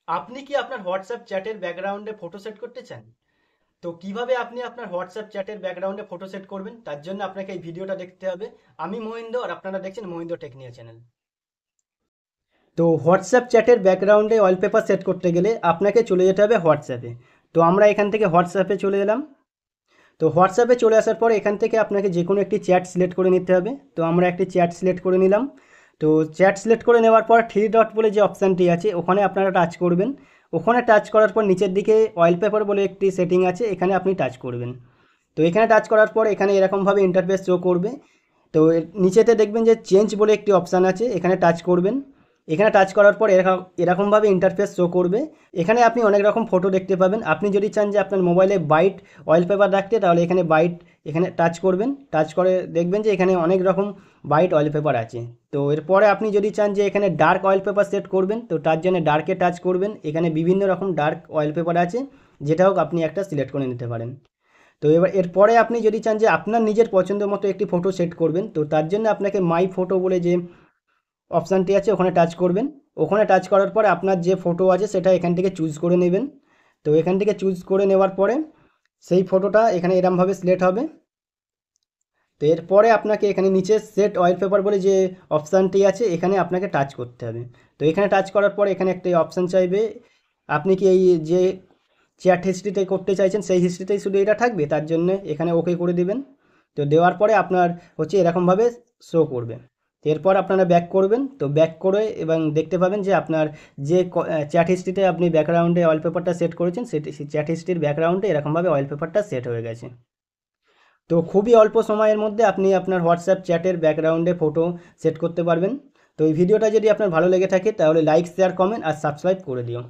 আপনি কি আপনার হোয়াটসঅ্যাপ চ্যাটের ব্যাকগ্রাউন্ডে ফটো সেট করতে চান? তো কিভাবে আপনি আপনার হোয়াটসঅ্যাপ চ্যাটের ব্যাকগ্রাউন্ডে ফটো সেট করবেন তার জন্য আপনাকে এই ভিডিওটা দেখতে হবে। আমি মহিন্দ্র আর আপনারা দেখছেন মহিন্দ্র টেকনিয়া চ্যানেল। তো হোয়াটসঅ্যাপ চ্যাটের ব্যাকগ্রাউন্ডে ওয়ালপেপার সেট করতে গেলে আপনাকে চলে যেতে হবে হোয়াটসঅ্যাপে। তো আমরা এখান থেকে হোয়াটসঅ্যাপে চলে এলাম। তো হোয়াটসঅ্যাপে চলে আসার পর এখান থেকে আপনাকে যে কোনো একটি চ্যাট সিলেক্ট করে নিতে হবে। তো আমরা একটি চ্যাট সিলেক্ট করে নিলাম। তো চ্যাট সিলেক্ট করে নেওয়ার পর থ্রি ডট বলে যে অপশানটি আছে ওখানে আপনারা টাচ করবেন। ওখানে টাচ করার পর নিচের দিকে ওয়ালপেপার বলে একটি সেটিং আছে, এখানে আপনি টাচ করবেন। তো এখানে টাচ করার পর এখানে এরকমভাবে ইন্টারফেস শো করবে। তো নিচেতে দেখবেন যে চেঞ্জ বলে একটি অপশান আছে, এখানে টাচ করবেন। এখানে টাচ করার পর এরকমভাবে ইন্টারফেস শো করবে। এখানে আপনি অনেক রকম ফটো দেখতে পাবেন। আপনি যদি চান যে আপনার মোবাইলে বাইট ওয়ালপেপার রাখতে, তাহলে এখানে বাইট এখানে টাচ করবেন। টাচ করে দেখবেন যে এখানে অনেক রকম বাইট ওয়ালপেপার আছে। তো এরপরে আপনি যদি চান যে এখানে ডার্ক ওয়ালপেপার সেট করবেন, তো তার জন্য ডার্কে টাচ করবেন। এখানে বিভিন্ন রকম ডার্ক ওয়ালপেপার আছে, যেটা হোক আপনি একটা সিলেক্ট করে নিতে পারেন। তো এবার এরপরে আপনি যদি চান যে আপনার নিজের পছন্দ মতো একটি ফটো সেট করবেন, তো তার জন্য আপনাকে মাই ফটো বলে যে অপশানটি আছে ওখানে টাচ করবেন। ওখানে টাচ করার পরে আপনার যে ফটো আছে সেটা এখান থেকে চুজ করে নেবেন। তো এখান থেকে চুজ করে নেওয়ার পরে সেই ফটোটা এখানে এরমভাবে সিলেক্ট হবে। তো এরপরে আপনাকে এখানে নিচে সেট ওয়ালপেপার বলে যে অপশানটি আছে এখানে আপনাকে টাচ করতে হবে। তো এখানে টাচ করার পর এখানে একটা অপশান চাইবে, আপনি কি এই যে চ্যাট হিস্ট্রিতে করতে চাইছেন সেই হিস্ট্রিতেই শুধু এটা থাকবে, তার জন্য এখানে ওকে করে দিবেন। তো দেওয়ার পরে আপনার হচ্ছে এরকমভাবে শো করবে। তো এরপর আপনারা ব্যাক করবেন। তো ব্যাক করে এবং দেখতে পাবেন যে আপনার যে চ্যাট হিস্ট্রিতে আপনি ব্যাকগ্রাউন্ডে ওয়ালপেপারটা সেট করেছেন সেটি সেই চ্যাট হিস্ট্রির ব্যাকগ্রাউন্ডে এরকমভাবে ওয়ালপেপারটা সেট হয়ে গেছে। তো খুবই অল্প সময়ের মধ্যে আপনি আপনার হোয়াটসঅ্যাপ চ্যাটের ব্যাকগ্রাউন্ডে ফটো সেট করতে পারবেন। তো এই ভিডিওটা যদি আপনার ভালো লেগে থাকে তাহলে লাইক শেয়ার কমেন্ট আর সাবস্ক্রাইব করে দিও।